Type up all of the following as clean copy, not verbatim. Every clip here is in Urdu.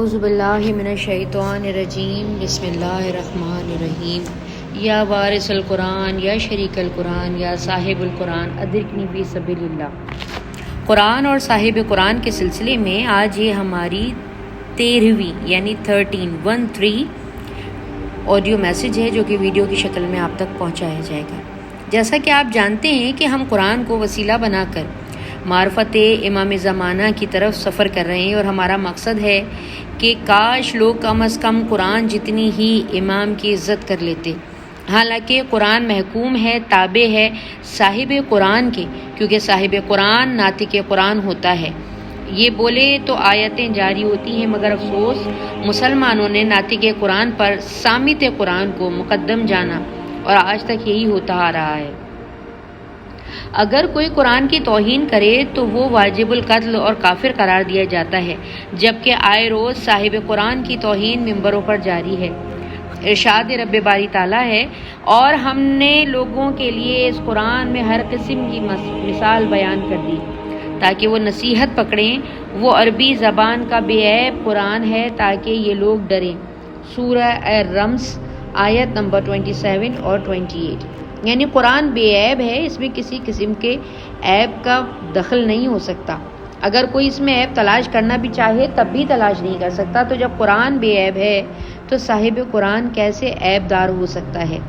اعوذ باللہ من الشیطان الرجیم بسم اللہ الرحمن الرحیم یا وارث القرآن یا شریک القرآن یا صاحب القرآن ادرکنی فی سبیل اللہ۔ قرآن اور صاحب قرآن کے سلسلے میں آج یہ ہماری 13ویں یعنی 13 آڈیو میسیج ہے جو کہ ویڈیو کی شکل میں آپ تک پہنچایا جائے گا۔ جیسا کہ آپ جانتے ہیں کہ ہم قرآن کو وسیلہ بنا کر معرفت امام زمانہ کی طرف سفر کر رہے ہیں، اور ہمارا مقصد ہے کہ کاش لوگ کم از کم قرآن جتنی ہی امام کی عزت کر لیتے۔ حالانکہ قرآن محکوم ہے، تابع ہے صاحب قرآن کے، کیونکہ صاحب قرآن ناطق قرآن ہوتا ہے۔ یہ بولے تو آیتیں جاری ہوتی ہیں، مگر افسوس مسلمانوں نے ناطق قرآن پر صامت قرآن کو مقدم جانا، اور آج تک یہی ہوتا آ رہا ہے۔ اگر کوئی قرآن کی توہین کرے تو وہ واجب القتل اور کافر قرار دیا جاتا ہے، جبکہ آئے روز صاحب قرآن کی توہین ممبروں پر جاری ہے۔ ارشاد رب باری تعالیٰ ہے، اور ہم نے لوگوں کے لیے اس قرآن میں ہر قسم کی مثال بیان کر دی تاکہ وہ نصیحت پکڑیں۔ وہ عربی زبان کا بے عیب قرآن ہے تاکہ یہ لوگ ڈریں۔ سورہ الرمز آیت نمبر 27 اور 28۔ یعنی قرآن بے عیب ہے، اس میں کسی قسم کے عیب کا دخل نہیں ہو سکتا۔ اگر کوئی اس میں عیب تلاش کرنا بھی چاہے تب بھی تلاش نہیں کر سکتا۔ تو جب قرآن بے عیب ہے تو صاحب قرآن کیسے عیب دار ہو سکتا ہے؟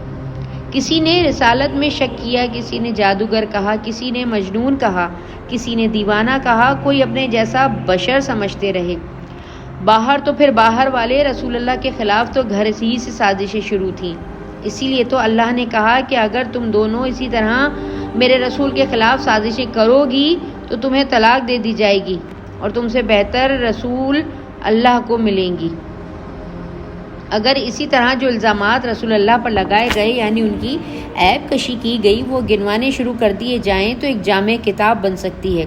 کسی نے رسالت میں شک کیا، کسی نے جادوگر کہا، کسی نے مجنون کہا، کسی نے دیوانہ کہا، کوئی اپنے جیسا بشر سمجھتے رہے۔ باہر تو پھر باہر والے رسول اللہ کے خلاف تو گھر ہی سے سازشیں شروع تھیں۔ اسی لیے تو اللہ نے کہا کہ اگر تم دونوں اسی طرح میرے رسول کے خلاف سازشیں کرو گی تو تمہیں طلاق دے دی جائے گی، اور تم سے بہتر رسول اللہ کو ملیں گی۔ اگر اسی طرح جو الزامات رسول اللہ پر لگائے گئے یعنی ان کی عیب کشی کی گئی وہ گنوانے شروع کر دیے جائیں تو ایک جامع کتاب بن سکتی ہے،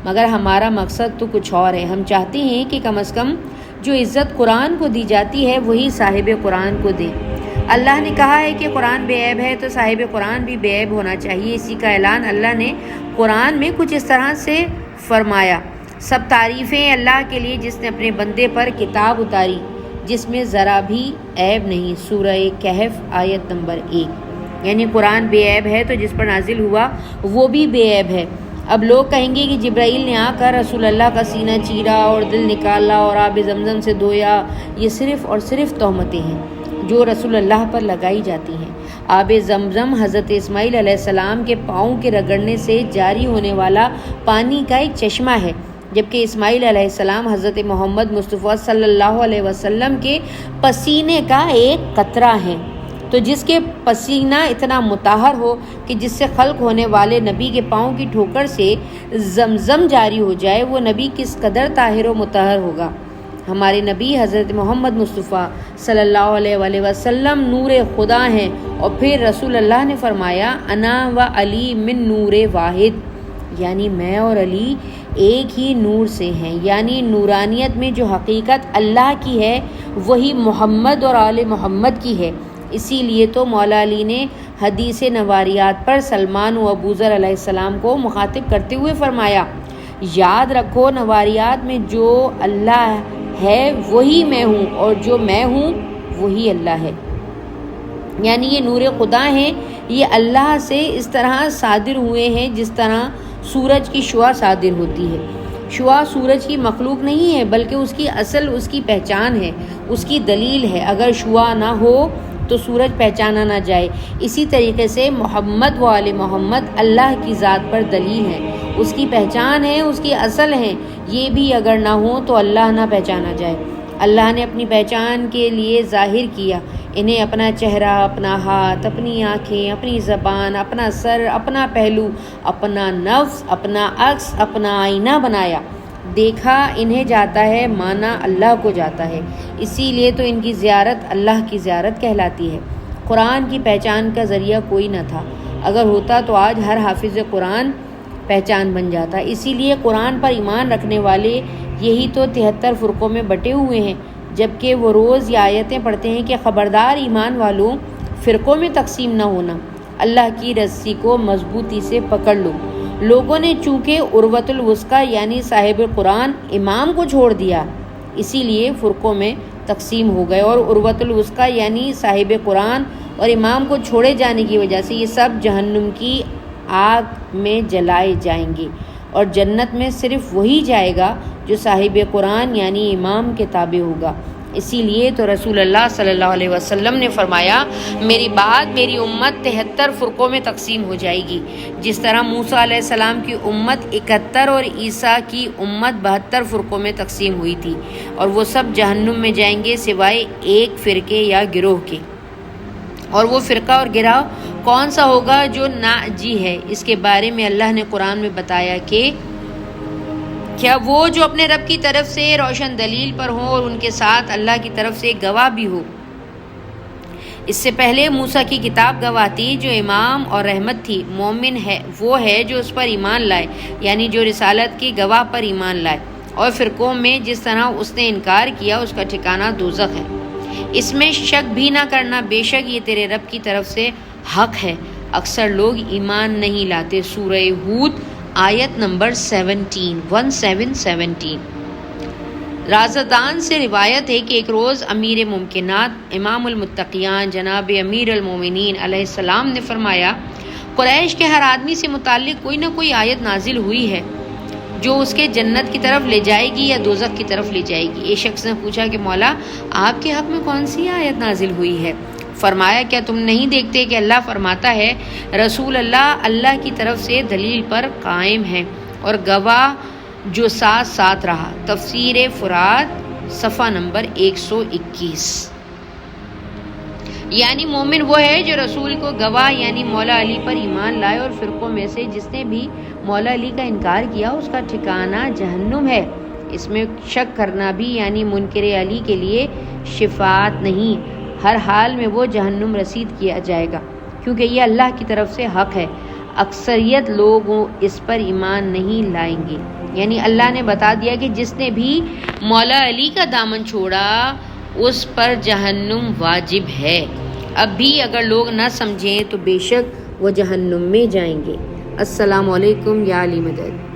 مگر ہمارا مقصد تو کچھ اور ہے۔ ہم چاہتے ہیں کہ کم از کم جو عزت قرآن کو دی جاتی ہے وہی صاحب قرآن کو دے۔ اللہ نے کہا ہے کہ قرآن بے عیب ہے تو صاحب قرآن بھی بے عیب ہونا چاہیے۔ اسی کا اعلان اللہ نے قرآن میں کچھ اس طرح سے فرمایا: سب تعریفیں اللہ کے لیے جس نے اپنے بندے پر کتاب اتاری جس میں ذرا بھی عیب نہیں۔ سورہ کہف آیت نمبر 1۔ یعنی قرآن بے عیب ہے تو جس پر نازل ہوا وہ بھی بے عیب ہے۔ اب لوگ کہیں گے کہ جبرائیل نے آ کر رسول اللہ کا سینہ چیرا اور دل نکالا اور آب زمزم سے دھویا، یہ صرف اور صرف تہمتیں ہیں جو رسول اللہ پر لگائی جاتی ہیں۔ آب زمزم حضرت اسماعیل علیہ السلام کے پاؤں کے رگڑنے سے جاری ہونے والا پانی کا ایک چشمہ ہے، جبکہ اسماعیل علیہ السلام حضرت محمد مصطفیٰ صلی اللہ علیہ وسلم کے پسینے کا ایک قطرہ ہے۔ تو جس کے پسینہ اتنا مطہر ہو کہ جس سے خلق ہونے والے نبی کے پاؤں کی ٹھوکر سے زمزم جاری ہو جائے، وہ نبی کس قدر طاہر و مطہر ہوگا۔ ہمارے نبی حضرت محمد مصطفیٰ صلی اللہ علیہ وآلہ وسلم نور خدا ہیں، اور پھر رسول اللہ نے فرمایا: انا و علی من نور واحد، یعنی میں اور علی ایک ہی نور سے ہیں۔ یعنی نورانیت میں جو حقیقت اللہ کی ہے وہی محمد اور آل محمد کی ہے۔ اسی لیے تو مولا علی نے حدیث نواریات پر سلمان و ابوذر علیہ السلام کو مخاطب کرتے ہوئے فرمایا: یاد رکھو نواریات میں جو اللہ ہے وہی میں ہوں، اور جو میں ہوں وہی اللہ ہے۔ یعنی یہ نور خدا ہیں، یہ اللہ سے اس طرح صادر ہوئے ہیں جس طرح سورج کی شعاع صادر ہوتی ہے۔ شعاع سورج کی مخلوق نہیں ہے، بلکہ اس کی اصل اس کی پہچان ہے، اس کی دلیل ہے۔ اگر شعاع نہ ہو تو سورج پہچانا نہ جائے۔ اسی طریقے سے محمد و آل محمد اللہ کی ذات پر دلیل ہے، اس کی پہچان ہے، اس کی اصل ہے۔ یہ بھی اگر نہ ہو تو اللہ نہ پہچانا جائے۔ اللہ نے اپنی پہچان کے لیے ظاہر کیا، انہیں اپنا چہرہ، اپنا ہاتھ، اپنی آنکھیں، اپنی زبان، اپنا سر، اپنا پہلو، اپنا نفس، اپنا عکس، اپنا آئینہ بنایا۔ دیکھا انہیں جاتا ہے، مانا اللہ کو جاتا ہے۔ اسی لیے تو ان کی زیارت اللہ کی زیارت کہلاتی ہے۔ قرآن کی پہچان کا ذریعہ کوئی نہ تھا، اگر ہوتا تو آج ہر حافظ قرآن پہچان بن جاتا۔ اسی لیے قرآن پر ایمان رکھنے والے یہی تو 73 فرقوں میں بٹے ہوئے ہیں، جبکہ وہ روز یہ آیتیں پڑھتے ہیں کہ خبردار ایمان والوں، فرقوں میں تقسیم نہ ہونا، اللہ کی رسی کو مضبوطی سے پکڑ لو۔ لوگوں نے چونکہ عروۃ الوثقی یعنی صاحب قرآن امام کو چھوڑ دیا، اسی لیے فرقوں میں تقسیم ہو گئے، اور عروۃ الوثقیٰ یعنی صاحب قرآن اور امام کو چھوڑے جانے کی وجہ سے یہ سب جہنم کی آگ میں جلائے جائیں گے، اور جنت میں صرف وہی جائے گا جو صاحب قرآن یعنی امام کے تابع ہوگا۔ اسی لیے تو رسول اللہ صلی اللہ علیہ وسلم نے فرمایا، میری بعد میری امت 73 فرقوں میں تقسیم ہو جائے گی، جس طرح موسیٰ علیہ السلام کی امت 71 اور عیسیٰ کی امت 72 فرقوں میں تقسیم ہوئی تھی، اور وہ سب جہنم میں جائیں گے سوائے ایک فرقے یا گروہ کے۔ اور وہ فرقہ اور گروہ کون سا ہوگا جو ناجی ہے؟ اس کے بارے میں اللہ نے قرآن میں بتایا کہ کیا وہ جو اپنے رب کی طرف سے روشن دلیل پر ہوں اور ان کے ساتھ اللہ کی طرف سے ایک گواہ بھی ہو۔ اس سے پہلے موسیٰ کی کتاب گواہ تھی جو امام اور رحمت تھی۔ مومن ہے وہ ہے جو اس پر ایمان لائے، یعنی جو رسالت کی گواہ پر ایمان لائے، اور فرقوں میں جس طرح اس نے انکار کیا اس کا ٹھکانہ دوزخ ہے۔ اس میں شک بھی نہ کرنا، بے شک یہ تیرے رب کی طرف سے حق ہے، اکثر لوگ ایمان نہیں لاتے۔ سورہ ہود آیت نمبر 17 رازدان سے روایت ہے کہ ایک روز امیر ممکنات امام المتقیان جناب امیر المومنین علیہ السلام نے فرمایا، قریش کے ہر آدمی سے متعلق کوئی نہ کوئی آیت نازل ہوئی ہے جو اس کے جنت کی طرف لے جائے گی یا دوزخ کی طرف لے جائے گی۔ ایک شخص نے پوچھا کہ مولا، آپ کے حق میں کون سی آیت نازل ہوئی ہے؟ فرمایا، کیا تم نہیں دیکھتے کہ اللہ فرماتا ہے، رسول اللہ کی طرف سے دلیل پر قائم ہے اور گواہ جو ساتھ ساتھ رہا۔ تفسیر فرات صفحہ نمبر 121۔ یعنی مومن وہ ہے جو رسول کو گواہ یعنی مولا علی پر ایمان لائے، اور فرقوں میں سے جس نے بھی مولا علی کا انکار کیا اس کا ٹھکانہ جہنم ہے۔ اس میں شک کرنا بھی یعنی منکر علی کے لیے شفاعت نہیں، ہر حال میں وہ جہنم رسید کیا جائے گا، کیونکہ یہ اللہ کی طرف سے حق ہے۔ اکثریت لوگ اس پر ایمان نہیں لائیں گے، یعنی اللہ نے بتا دیا کہ جس نے بھی مولا علی کا دامن چھوڑا اس پر جہنم واجب ہے۔ اب بھی اگر لوگ نہ سمجھیں تو بے شک وہ جہنم میں جائیں گے۔ السلام علیکم یا علی مدد۔